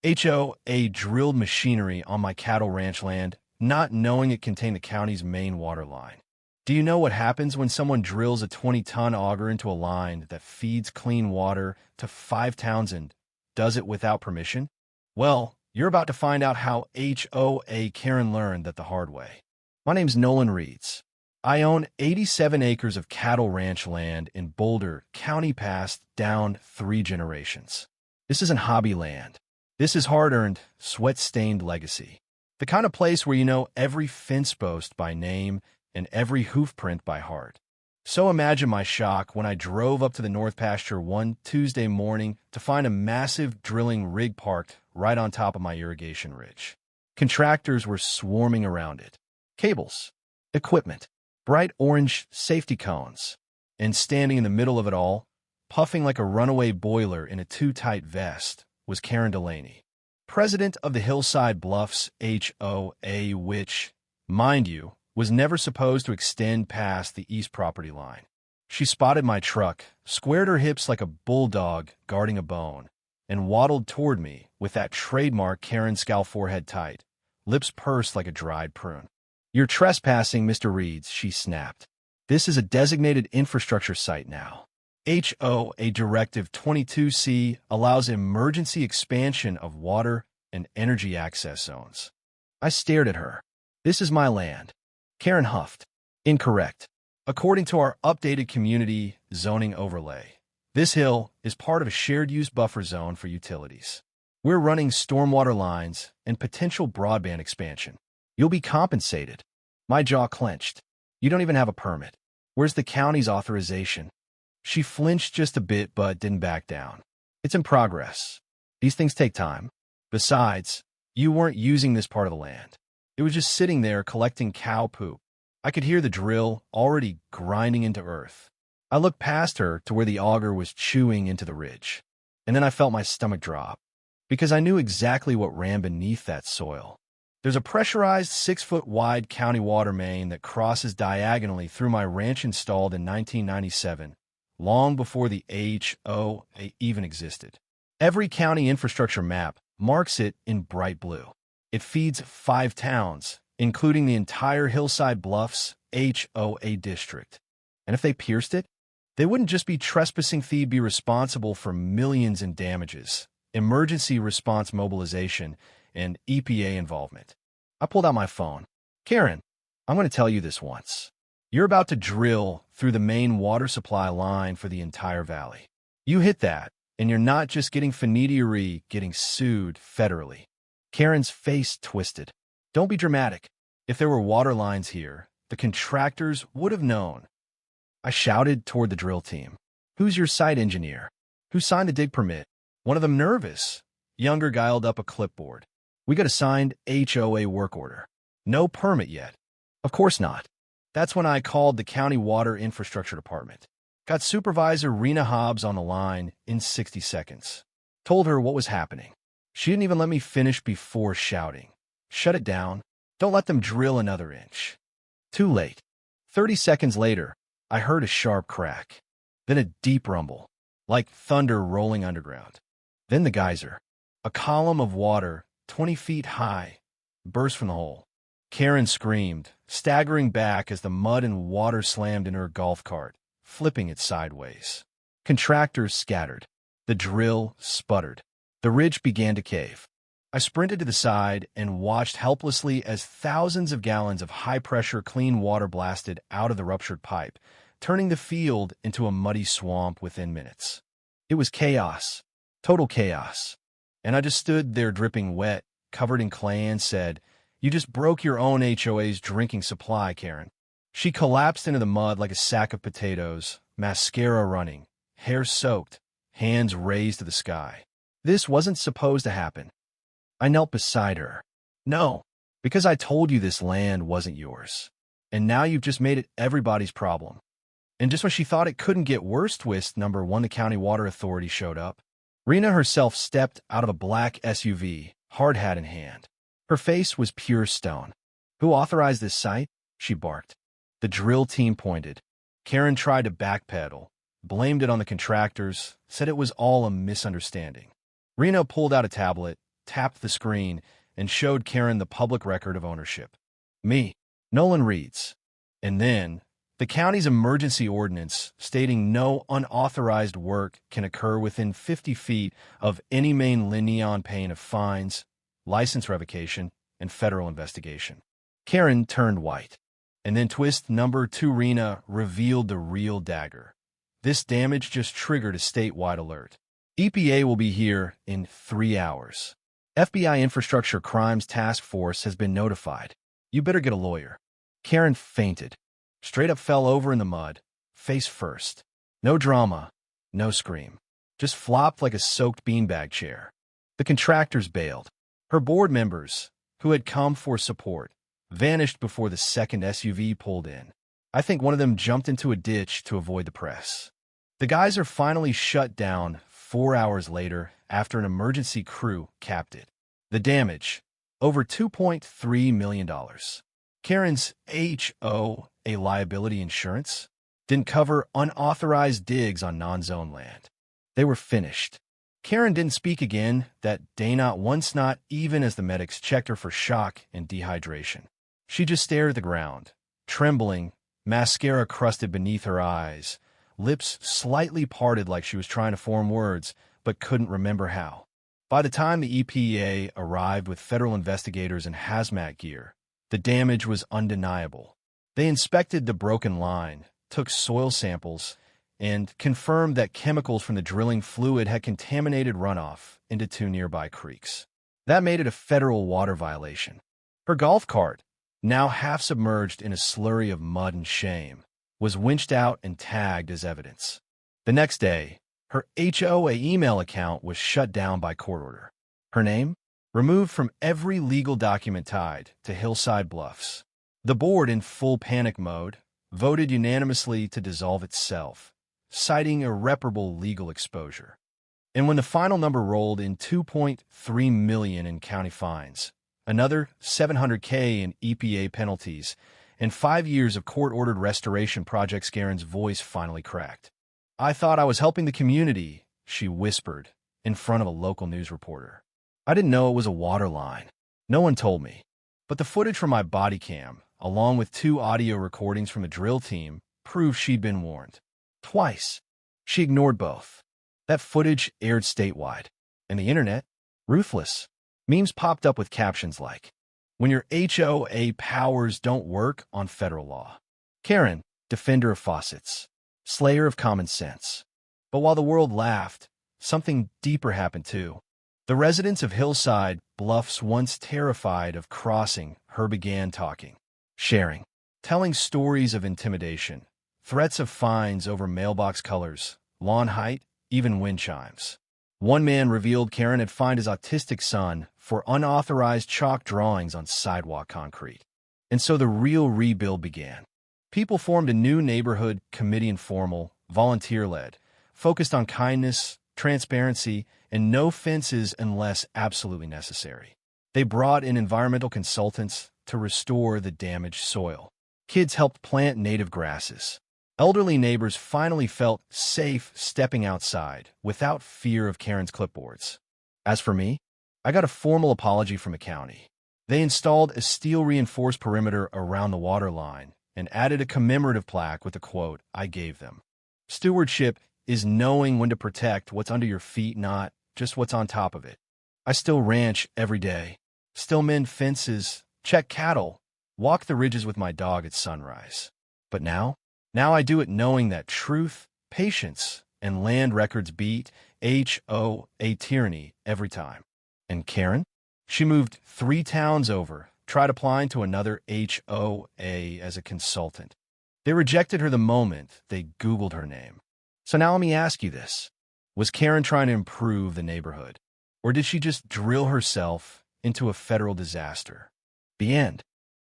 HOA drilled machinery on my cattle ranch land, not knowing it contained the county's main water line. Do you know what happens when someone drills a 20-ton auger into a line that feeds clean water to 5 towns and does it without permission? Well, you're about to find out how HOA Karen learned that the hard way. My name's Nolan Reeds. I own 87 acres of cattle ranch land in Boulder County, passed down 3 generations. This isn't hobby land. This is hard-earned, sweat-stained legacy. The kind of place where you know every fence post by name and every hoof print by heart. So imagine my shock when I drove up to the North Pasture one Tuesday morning to find a massive drilling rig parked right on top of my irrigation ridge. Contractors were swarming around it. Cables, equipment, bright orange safety cones, and standing in the middle of it all, puffing like a runaway boiler in a too-tight vest, was Karen Delaney, president of the Hillside Bluffs HOA, which, mind you, was never supposed to extend past the east property line. She spotted my truck, squared her hips like a bulldog guarding a bone, and waddled toward me with that trademark Karen scowl, forehead tight, lips pursed like a dried prune. "You're trespassing, Mr. Reeds," she snapped. "This is a designated infrastructure site now. HOA Directive 22C allows emergency expansion of water and energy access zones." I stared at her. "This is my land." Karen huffed. "Incorrect. According to our updated community zoning overlay, this hill is part of a shared-use buffer zone for utilities. We're running stormwater lines and potential broadband expansion. You'll be compensated." My jaw clenched. "You don't even have a permit. Where's the county's authorization?" She flinched just a bit but didn't back down. "It's in progress. These things take time. Besides, you weren't using this part of the land. It was just sitting there collecting cow poop." I could hear the drill already grinding into earth. I looked past her to where the auger was chewing into the ridge, and then I felt my stomach drop, because I knew exactly what ran beneath that soil. There's a pressurized 6-foot-wide county water main that crosses diagonally through my ranch, installed in 1997, long before the HOA even existed. Every county infrastructure map marks it in bright blue. It feeds 5 towns, including the entire Hillside Bluffs HOA district. And if they pierced it, they wouldn't just be trespassing, they'd be responsible for millions in damages, emergency response mobilization, and EPA involvement. I pulled out my phone. "Karen, I'm going to tell you this once. You're about to drill through the main water supply line for the entire valley. You hit that, and you're not just getting finita, you're getting sued federally." Karen's face twisted. "Don't be dramatic. If there were water lines here, the contractors would have known." I shouted toward the drill team. "Who's your site engineer? Who signed the dig permit?" One of them, nervous, younger, guy held up a clipboard. "We got a signed HOA work order. No permit yet." "Of course not." That's when I called the County Water Infrastructure Department. Got Supervisor Rena Hobbs on the line in 60 seconds. Told her what was happening. She didn't even let me finish before shouting, "Shut it down. Don't let them drill another inch." Too late. 30 seconds later, I heard a sharp crack. Then a deep rumble, like thunder rolling underground. Then the geyser. A column of water, 20 feet high, burst from the hole. Karen screamed, staggering back as the mud and water slammed into her golf cart, flipping it sideways. Contractors scattered. The drill sputtered. The ridge began to cave. I sprinted to the side and watched helplessly as thousands of gallons of high-pressure clean water blasted out of the ruptured pipe, turning the field into a muddy swamp within minutes. It was chaos. Total chaos. And I just stood there dripping wet, covered in clay, and said, "You just broke your own HOA's drinking supply, Karen." She collapsed into the mud like a sack of potatoes, mascara running, hair soaked, hands raised to the sky. This wasn't supposed to happen. I knelt beside her. "No, because I told you this land wasn't yours. And now you've just made it everybody's problem." And just when she thought it couldn't get worse, twist number 1, the County Water Authority showed up. Rena herself stepped out of a black SUV, hard hat in hand. Her face was pure stone. "Who authorized this site?" she barked. The drill team pointed. Karen tried to backpedal, blamed it on the contractors, said it was all a misunderstanding. Rena pulled out a tablet, tapped the screen and showed Karen the public record of ownership. Me, Nolan reads. And then, the county's emergency ordinance stating no unauthorized work can occur within 50 feet of any main line on pain of fines, license revocation, and federal investigation. Karen turned white. And then twist number 2 Rena revealed the real dagger. This damage just triggered a statewide alert. EPA will be here in 3 hours. FBI Infrastructure Crimes Task Force has been notified. You better get a lawyer. Karen fainted. Straight up fell over in the mud, face first. No drama, no scream. Just flopped like a soaked beanbag chair. The contractors bailed. Her board members, who had come for support, vanished before the second SUV pulled in. I think one of them jumped into a ditch to avoid the press. The guys are finally shut down 4 hours later after an emergency crew capped it. The damage, over $2.3 million. Karen's HOA liability insurance didn't cover unauthorized digs on non-zone land. They were finished. Karen didn't speak again that day, not once, not even as the medics checked her for shock and dehydration. She just stared at the ground, trembling, mascara crusted beneath her eyes, lips slightly parted like she was trying to form words, but couldn't remember how. By the time the EPA arrived with federal investigators in hazmat gear, the damage was undeniable. They inspected the broken line, took soil samples, and confirmed that chemicals from the drilling fluid had contaminated runoff into 2 nearby creeks. That made it a federal water violation. Her golf cart, now half submerged in a slurry of mud and shame, was winched out and tagged as evidence. The next day, her HOA email account was shut down by court order. Her name? Removed from every legal document tied to Hillside Bluffs. The board, in full panic mode, voted unanimously to dissolve itself, citing irreparable legal exposure. And when the final number rolled in $2.3 million in county fines, another $700K in EPA penalties, and 5 years of court-ordered restoration projects, Karen's voice finally cracked. I thought I was helping the community, she whispered in front of a local news reporter. I didn't know it was a water line. No one told me. But the footage from my body cam, along with 2 audio recordings from the drill team, proved she'd been warned. Twice. She ignored both. That footage aired statewide. And the internet? Ruthless. Memes popped up with captions like, "When your HOA powers don't work on federal law." Karen, defender of faucets. Slayer of common sense. But while the world laughed, something deeper happened too. The residents of Hillside Bluffs, once terrified of crossing her, began talking, sharing, telling stories of intimidation, threats of fines over mailbox colors, lawn height, even wind chimes. One man revealed Karen had fined his autistic son for unauthorized chalk drawings on sidewalk concrete. And so the real rebuild began. People formed a new neighborhood committee, informal, volunteer-led, focused on kindness, transparency, and no fences unless absolutely necessary. They brought in environmental consultants to restore the damaged soil. Kids helped plant native grasses. Elderly neighbors finally felt safe stepping outside without fear of Karen's clipboards. As for me, I got a formal apology from the county. They installed a steel-reinforced perimeter around the water line and added a commemorative plaque with the quote I gave them. Stewardship is knowing when to protect what's under your feet, not just what's on top of it. I still ranch every day, still mend fences, check cattle, walk the ridges with my dog at sunrise. But now I do it knowing that truth, patience, and land records beat HOA tyranny every time. And Karen? She moved 3 towns over, tried applying to another HOA as a consultant. They rejected her the moment they Googled her name. So now let me ask you this. Was Karen trying to improve the neighborhood? Or did she just drill herself into a federal disaster? The end.